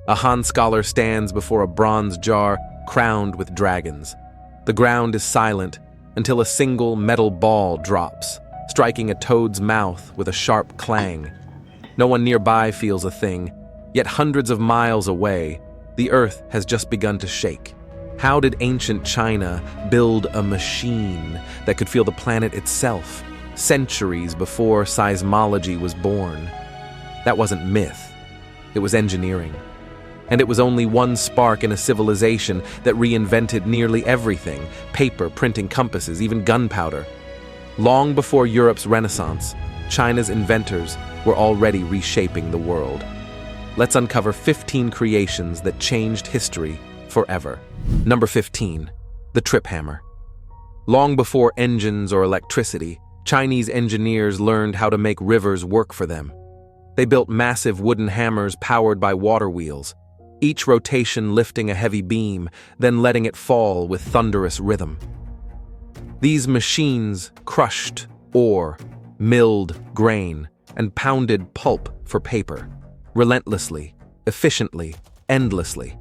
A Han scholar stands before a bronze jar crowned with dragons. The ground is silent until a single metal ball drops, striking a toad's mouth with a sharp clang. No one nearby feels a thing, yet hundreds of miles away, the earth has just begun to shake. How did ancient China build a machine that could feel the planet itself, centuries before seismology was born? That wasn't myth, it was engineering. And it was only one spark in a civilization that reinvented nearly everything: paper, printing, compasses, even gunpowder. Long before Europe's Renaissance, China's inventors were already reshaping the world. Let's uncover 15 creations that changed history forever. Number 15, the trip hammer. Long before engines or electricity, Chinese engineers learned how to make rivers work for them. They built massive wooden hammers powered by water wheels, each rotation lifting a heavy beam, then letting it fall with thunderous rhythm. These machines crushed ore, milled grain, and pounded pulp for paper, relentlessly, efficiently, endlessly.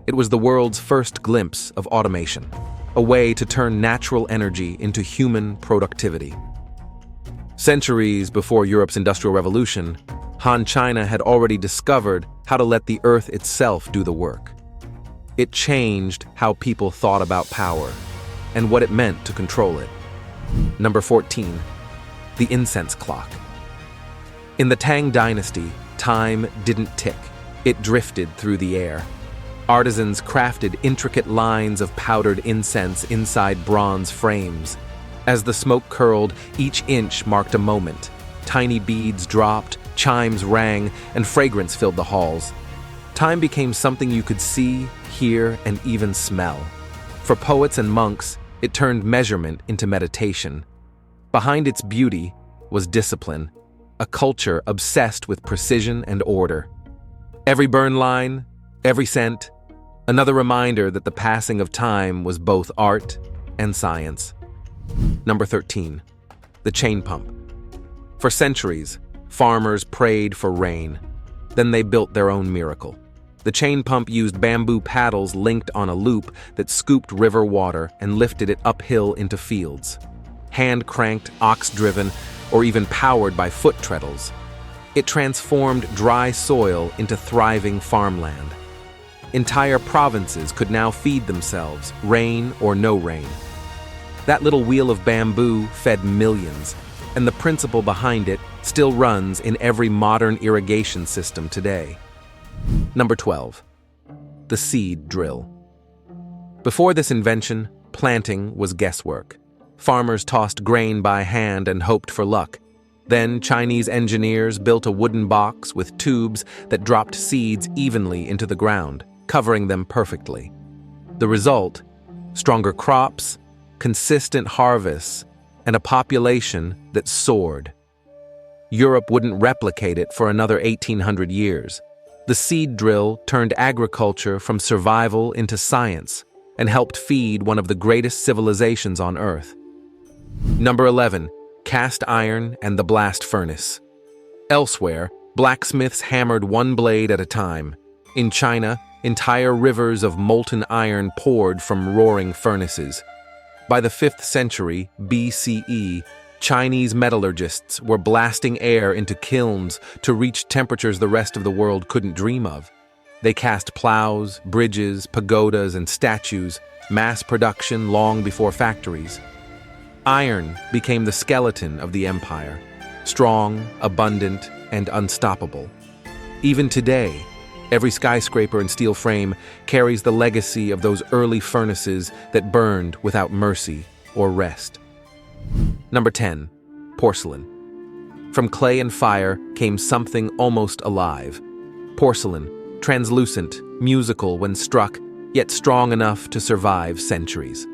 It was the world's first glimpse of automation, a way to turn natural energy into human productivity. Centuries before Europe's Industrial Revolution, Han China had already discovered how to let the earth itself do the work. It changed how people thought about power and what it meant to control it. Number 14, the incense clock. In the Tang Dynasty, time didn't tick, it drifted through the air. Artisans crafted intricate lines of powdered incense inside bronze frames. As the smoke curled, each inch marked a moment. Tiny beads dropped, chimes rang, and fragrance filled the halls. Time became something you could see, hear, and even smell. For poets and monks, it turned measurement into meditation. Behind its beauty was discipline, a culture obsessed with precision and order. Every burn line, every scent, another reminder that the passing of time was both art and science. Number 13, the chain pump. For centuries, farmers prayed for rain. Then they built their own miracle. The chain pump used bamboo paddles linked on a loop that scooped river water and lifted it uphill into fields. Hand-cranked, ox-driven, or even powered by foot treadles, it transformed dry soil into thriving farmland. Entire provinces could now feed themselves, rain or no rain. That little wheel of bamboo fed millions, and the principle behind it still runs in every modern irrigation system today. Number 12, the seed drill. Before this invention, planting was guesswork. Farmers tossed grain by hand and hoped for luck. Then Chinese engineers built a wooden box with tubes that dropped seeds evenly into the ground, covering them perfectly. The result? Stronger crops, consistent harvests, and a population that soared. Europe wouldn't replicate it for another 1800 years. The seed drill turned agriculture from survival into science and helped feed one of the greatest civilizations on Earth. Number 11, cast iron and the blast furnace. Elsewhere, blacksmiths hammered one blade at a time. In China, entire rivers of molten iron poured from roaring furnaces. By the 5th century BCE, Chinese metallurgists were blasting air into kilns to reach temperatures the rest of the world couldn't dream of. They cast plows, bridges, pagodas, and statues, mass production long before factories. Iron became the skeleton of the empire, strong, abundant, and unstoppable. Even today, every skyscraper and steel frame carries the legacy of those early furnaces that burned without mercy or rest. Number 10, porcelain. From clay and fire came something almost alive. Porcelain, translucent, musical when struck, yet strong enough to survive centuries.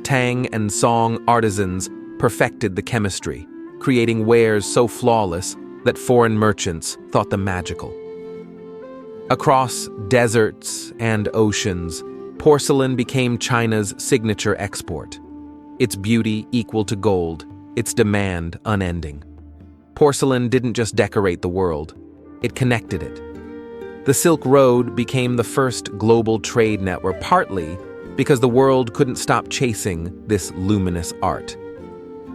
Tang and Song artisans perfected the chemistry, creating wares so flawless that foreign merchants thought them magical. Across deserts and oceans, porcelain became China's signature export. Its beauty equal to gold, its demand unending. Porcelain didn't just decorate the world, it connected it. The Silk Road became the first global trade network, partly because the world couldn't stop chasing this luminous art.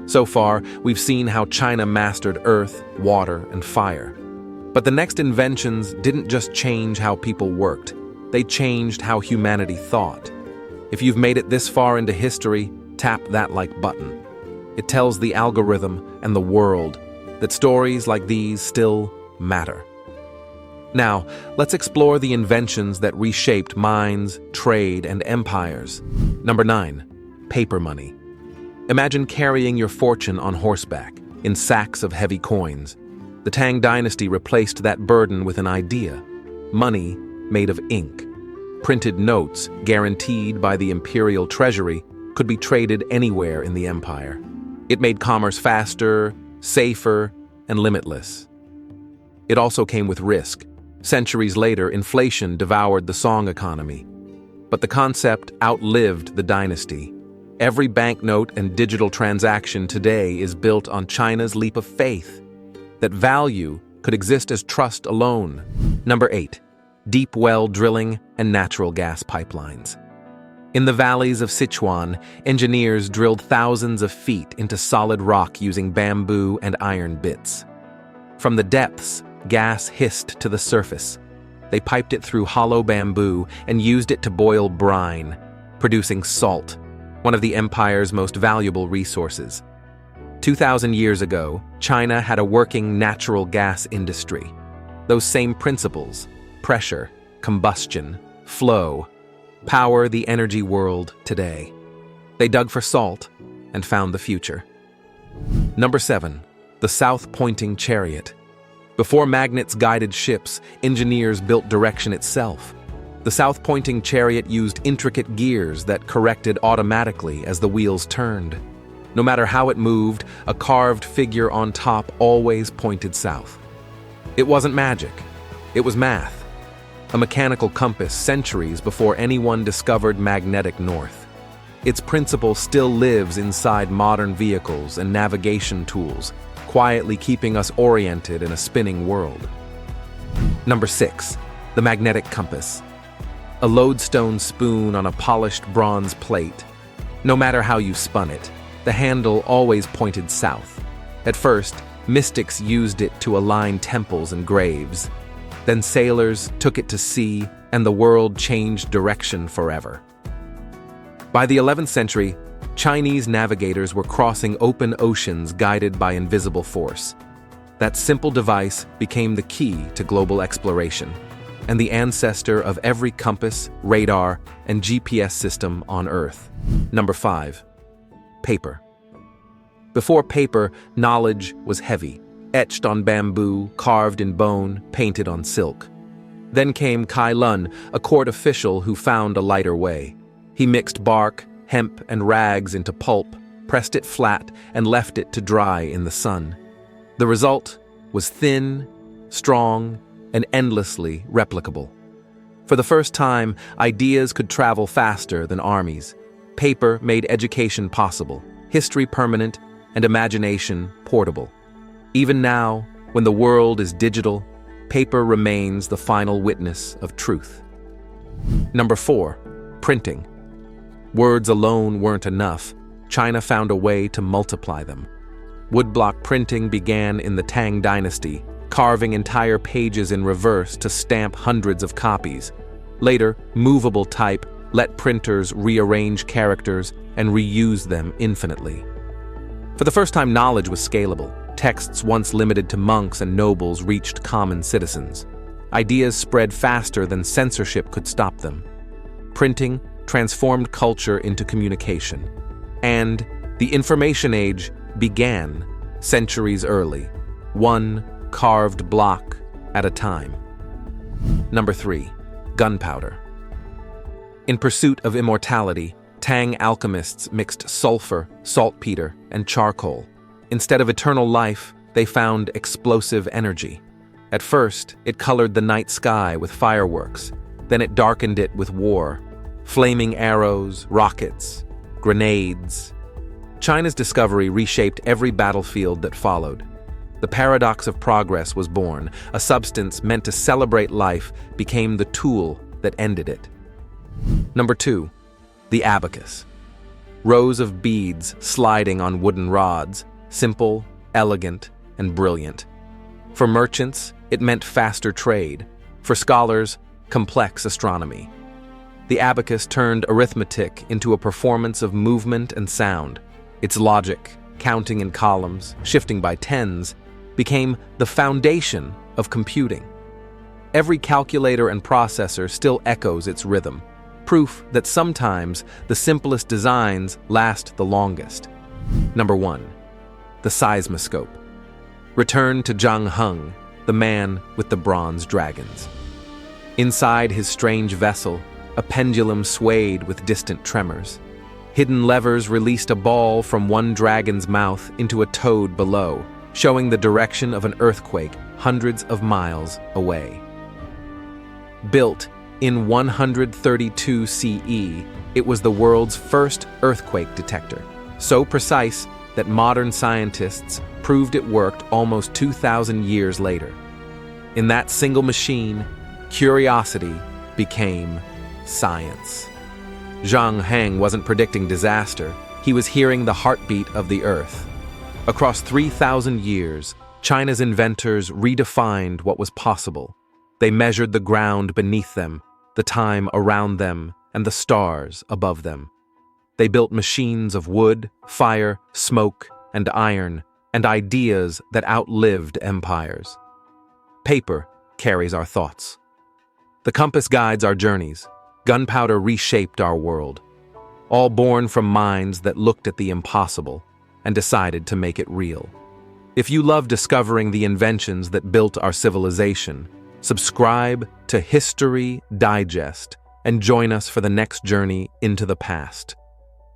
So far, we've seen how China mastered earth, water, and fire. But the next inventions didn't just change how people worked, they changed how humanity thought. If you've made it this far into history, tap that like button. It tells the algorithm and the world that stories like these still matter. Now, let's explore the inventions that reshaped minds, trade, and empires. Number 9. Paper money. Imagine carrying your fortune on horseback, in sacks of heavy coins. The Tang dynasty replaced that burden with an idea: money made of ink. Printed notes, guaranteed by the Imperial treasury, could be traded anywhere in the empire. It made commerce faster, safer, and limitless. It also came with risk. Centuries later, inflation devoured the Song economy. But the concept outlived the dynasty. Every banknote and digital transaction today is built on China's leap of faith that value could exist as trust alone. Number 8. Deep well drilling and natural gas pipelines. In the valleys of Sichuan, engineers drilled thousands of feet into solid rock using bamboo and iron bits. From the depths, gas hissed to the surface. They piped it through hollow bamboo and used it to boil brine, producing salt, one of the empire's most valuable resources. 2,000 years ago, China had a working natural gas industry. Those same principles, pressure, combustion, flow, power the energy world today. They dug for salt and found the future. Number 7. The South-Pointing Chariot. Before magnets guided ships, engineers built direction itself. The South-Pointing Chariot used intricate gears that corrected automatically as the wheels turned. No matter how it moved, a carved figure on top always pointed south. It wasn't magic, it was math. A mechanical compass centuries before anyone discovered magnetic north. Its principle still lives inside modern vehicles and navigation tools, quietly keeping us oriented in a spinning world. Number 6. The magnetic compass. A lodestone spoon on a polished bronze plate. No matter how you spun it, the handle always pointed south. At first, mystics used it to align temples and graves. Then sailors took it to sea, and the world changed direction forever. By the 11th century, Chinese navigators were crossing open oceans guided by invisible force. That simple device became the key to global exploration, and the ancestor of every compass, radar, and GPS system on Earth. Number 5. Paper. Before paper, knowledge was heavy, etched on bamboo, carved in bone, painted on silk. Then came Cai Lun, a court official who found a lighter way. He mixed bark, hemp, and rags into pulp, pressed it flat, and left it to dry in the sun. The result was thin, strong, and endlessly replicable. For the first time, ideas could travel faster than armies. Paper made education possible, history permanent, and imagination portable. Even now, when the world is digital, paper remains the final witness of truth. Number 4. Printing. Words alone weren't enough. China found a way to multiply them. Woodblock printing began in the Tang dynasty, carving entire pages in reverse to stamp hundreds of copies. Later, movable type let printers rearrange characters and reuse them infinitely. For the first time, knowledge was scalable. Texts once limited to monks and nobles reached common citizens. Ideas spread faster than censorship could stop them. Printing transformed culture into communication. And the information age began centuries early, one carved block at a time. Number 3. Gunpowder. In pursuit of immortality, Tang alchemists mixed sulfur, saltpeter, and charcoal. Instead of eternal life, they found explosive energy. At first, it colored the night sky with fireworks. Then it darkened it with war. Flaming arrows, rockets, grenades. China's discovery reshaped every battlefield that followed. The paradox of progress was born. A substance meant to celebrate life became the tool that ended it. Number 2. The abacus. Rows of beads sliding on wooden rods, simple, elegant, and brilliant. For merchants, it meant faster trade. For scholars, complex astronomy. The abacus turned arithmetic into a performance of movement and sound. Its logic, counting in columns, shifting by tens, became the foundation of computing. Every calculator and processor still echoes its rhythm, proof that sometimes the simplest designs last the longest. Number 1. The seismoscope. Return to Zhang, the man with the bronze dragons. Inside his strange vessel, a pendulum swayed with distant tremors. Hidden levers released a ball from one dragon's mouth into a toad below, showing the direction of an earthquake hundreds of miles away. Built in 132 CE, it was the world's first earthquake detector, so precise that modern scientists proved it worked almost 2,000 years later. In that single machine, curiosity became science. Heng wasn't predicting disaster, he was hearing the heartbeat of the earth. Across 3,000 years, China's inventors redefined what was possible. They measured the ground beneath them, the time around them, and the stars above them. They built machines of wood, fire, smoke, and iron, and ideas that outlived empires. Paper carries our thoughts. The compass guides our journeys. Gunpowder reshaped our world. All born from minds that looked at the impossible and decided to make it real. If you love discovering the inventions that built our civilization, subscribe to History Digest and join us for the next journey into the past.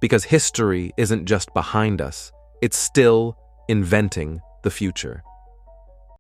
Because history isn't just behind us, it's still inventing the future.